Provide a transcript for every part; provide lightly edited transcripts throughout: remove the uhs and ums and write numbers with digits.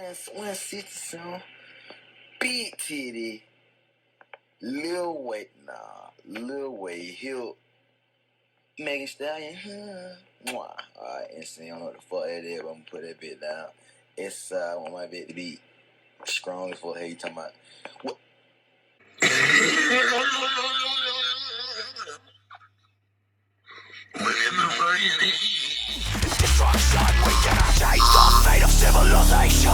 160 big titty, Lil Wayne Hill, Megan Stallion, mwah. Alright, and see, I don't know what the fuck that is, but I'm gonna put that bit down. It's I want my bit to be strong as fuck. Hey, you talking about what? Destruction, we cannot change the fate of civilization.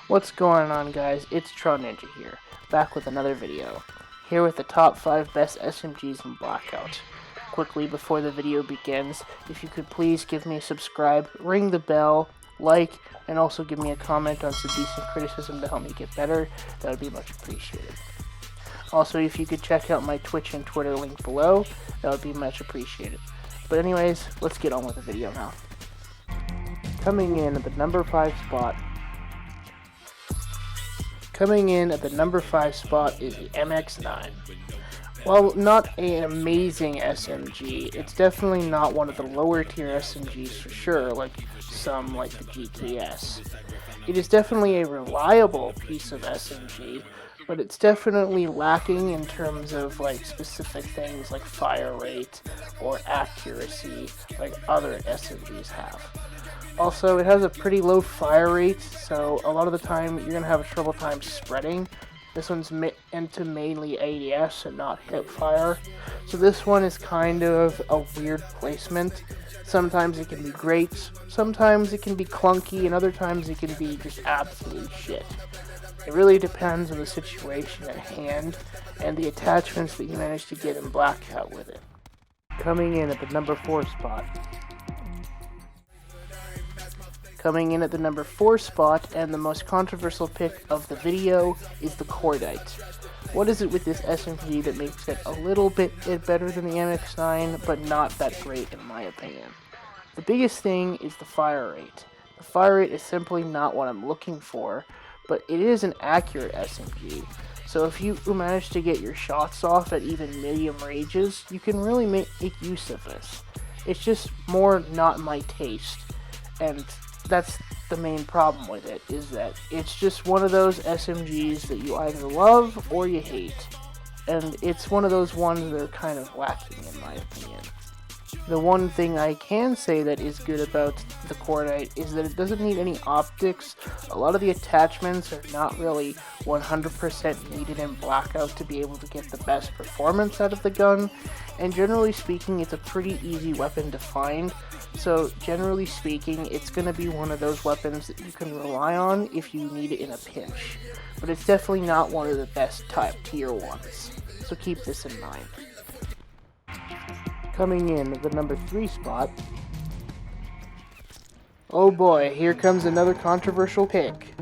What's going on, guys? It's Tro Ninja here, back with another video. Here with the top 5 best SMGs in Blackout. Quickly before the video begins, if you could please give me a subscribe, ring the bell, like, and also give me a comment on some decent criticism to help me get better, that would be much appreciated. Also, if you could check out my Twitch and Twitter link below, that would be much appreciated. But anyways, let's get on with the video now. Coming in at the number 5 spot is the MX-9. While not an amazing SMG, it's definitely not one of the lower tier SMGs for sure, like some like the GKS. It is definitely a reliable piece of SMG, but it's definitely lacking in terms of like specific things like fire rate or accuracy like other SMGs have. Also, it has a pretty low fire rate, so a lot of the time you're going to have a trouble time spreading. This one's into mainly ADS and not hip fire, so this one is kind of a weird placement. Sometimes it can be great, sometimes it can be clunky, and other times it can be just absolute shit. It really depends on the situation at hand and the attachments that you manage to get in Blackout with it. Coming in at the number 4 spot. Coming in at the number 4 spot, and the most controversial pick of the video, is the Cordite. What is it with this SMG that makes it a little bit better than the MX-9, but not that great in my opinion? The biggest thing is the fire rate. The fire rate is simply not what I'm looking for, but it is an accurate SMG. So if you manage to get your shots off at even medium ranges, you can really make use of this. It's just more not my taste, and that's the main problem with it, is that it's just one of those SMGs that you either love or you hate. And it's one of those ones that are kind of lacking in my opinion. The one thing I can say that is good about the Cordite is that it doesn't need any optics. A lot of the attachments are not really 100% needed in Blackout to be able to get the best performance out of the gun. And generally speaking, it's a pretty easy weapon to find. So generally speaking, it's going to be one of those weapons that you can rely on if you need it in a pinch. But it's definitely not one of the best top tier ones. So keep this in mind. Coming in at the number 3 spot. Oh boy, here comes another controversial pick.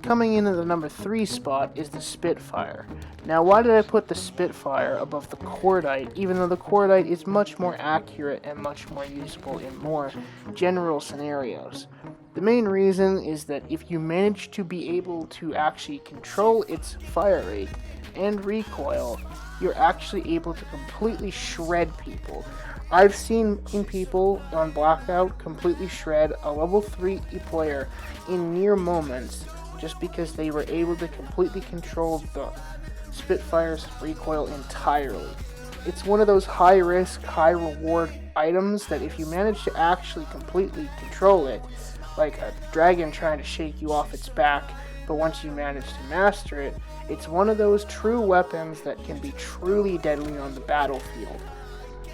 Coming in at the number 3 spot is the Spitfire. Now, why did I put the Spitfire above the Cordite, even though the Cordite is much more accurate and much more usable in more general scenarios? The main reason is that if you manage to be able to actually control its fire rate and recoil, you're actually able to completely shred people. I've seen people on Blackout completely shred a level 3 player in mere moments just because they were able to completely control the Spitfire's recoil entirely. It's one of those high risk, high reward items that if you manage to actually completely control it, like a dragon trying to shake you off its back, but once you manage to master it, it's one of those true weapons that can be truly deadly on the battlefield.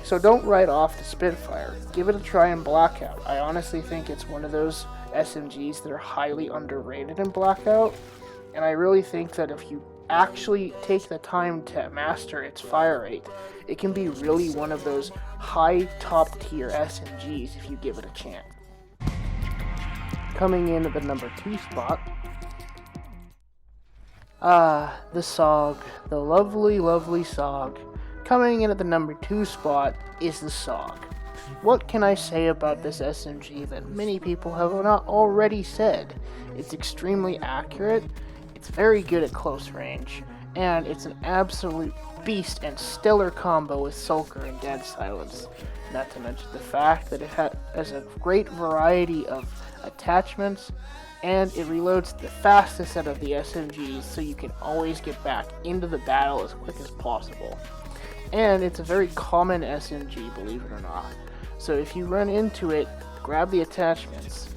So don't write off the Spitfire. Give it a try in Blackout. I honestly think it's one of those SMGs that are highly underrated in Blackout, and I really think that if you actually take the time to master its fire rate, it can be really one of those high top tier SMGs if you give it a chance. Coming in at the number 2 spot. The SOG. The lovely, lovely SOG. Coming in at the number 2 spot is the SOG. What can I say about this SMG that many people have not already said? It's extremely accurate, it's very good at close range, and it's an absolute beast and stellar combo with Sulker and Dead Silence. not to mention the fact that it has a great variety of attachments, and it reloads the fastest out of the SMGs, so you can always get back into the battle as quick as possible. And it's a very common SMG, believe it or not. So if you run into it, grab the attachments.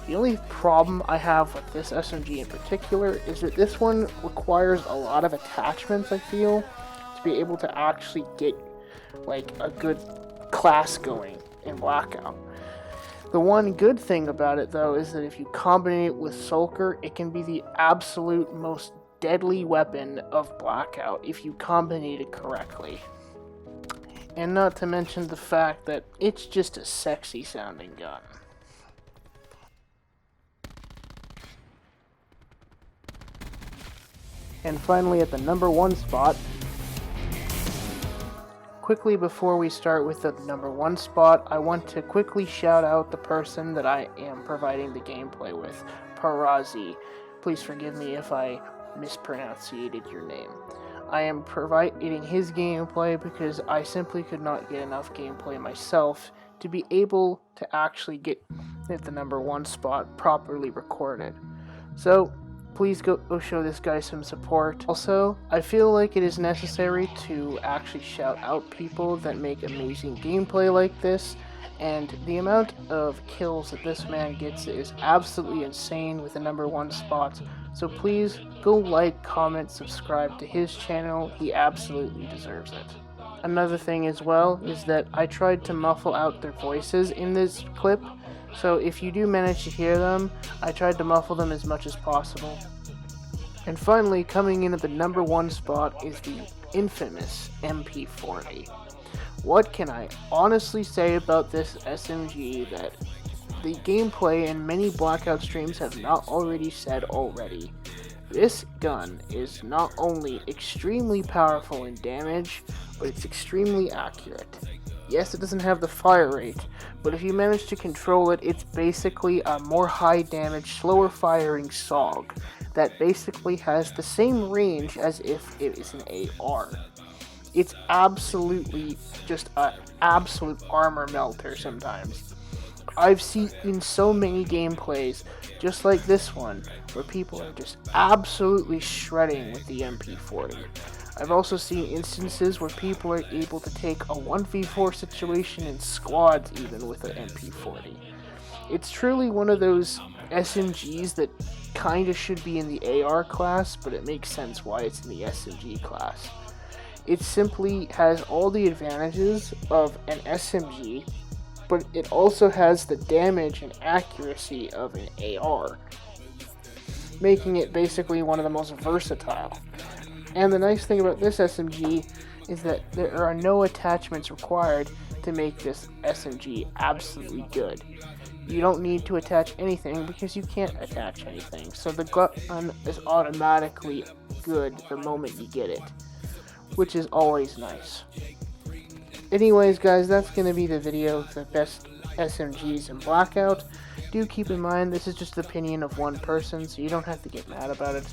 The only problem I have with this SMG in particular is that this one requires a lot of attachments, I feel, to be able to actually get like a good class going in Blackout. The one good thing about it though is that if you combine it with Sulker, it can be the absolute most deadly weapon of Blackout if you combine it correctly. And not to mention the fact that it's just a sexy sounding gun. And finally at the number 1 spot, quickly before we start with the number 1 spot, I want to quickly shout out the person that I am providing the gameplay with, Parazi. Please forgive me if I mispronunciated your name. I am providing his gameplay because I simply could not get enough gameplay myself to be able to actually get at the number 1 spot properly recorded. So please go show this guy some support. Also, I feel like it is necessary to actually shout out people that make amazing gameplay like this, and the amount of kills that this man gets is absolutely insane with the number 1 spot. So please go like, comment, subscribe to his channel. He absolutely deserves it. Another thing as well is that I tried to muffle out their voices in this clip, so if you do manage to hear them, I tried to muffle them as much as possible. And finally, coming in at the number 1 spot is the infamous MP40. What can I honestly say about this SMG that the gameplay and many Blackout streams have not already said already? This gun is not only extremely powerful in damage, but it's extremely accurate. Yes, it doesn't have the fire rate, but if you manage to control it, it's basically a more high damage, slower firing SOG that basically has the same range as if it is an AR. It's absolutely just an absolute armor melter sometimes. I've seen in so many gameplays, just like this one, where people are just absolutely shredding with the MP40. I've also seen instances where people are able to take a 1v4 situation in squads even with an MP40. It's truly one of those SMGs that kinda should be in the AR class, but it makes sense why it's in the SMG class. It simply has all the advantages of an SMG, but it also has the damage and accuracy of an AR, making it basically one of the most versatile. And the nice thing about this SMG is that there are no attachments required to make this SMG absolutely good. You don't need to attach anything because you can't attach anything, so the gun is automatically good the moment you get it, which is always nice. Anyways guys, that's going to be the video of the best SMGs in Blackout. Do keep in mind this is just the opinion of one person, so you don't have to get mad about it.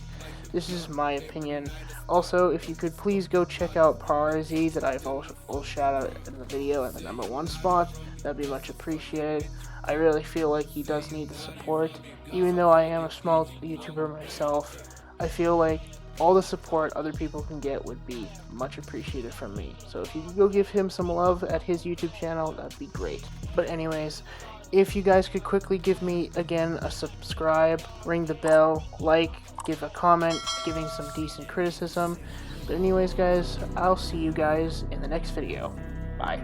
This is my opinion. Also, if you could please go check out Parazi that I've will shout out in the video at the number 1 spot, that'd be much appreciated. I really feel like he does need the support. Even though I am a small YouTuber myself, I feel like all the support other people can get would be much appreciated from me. So if you could go give him some love at his YouTube channel, that'd be great. But anyways, if you guys could quickly give me, again, a subscribe, ring the bell, like, give a comment, giving some decent criticism. But anyways guys, I'll see you guys in the next video. Bye.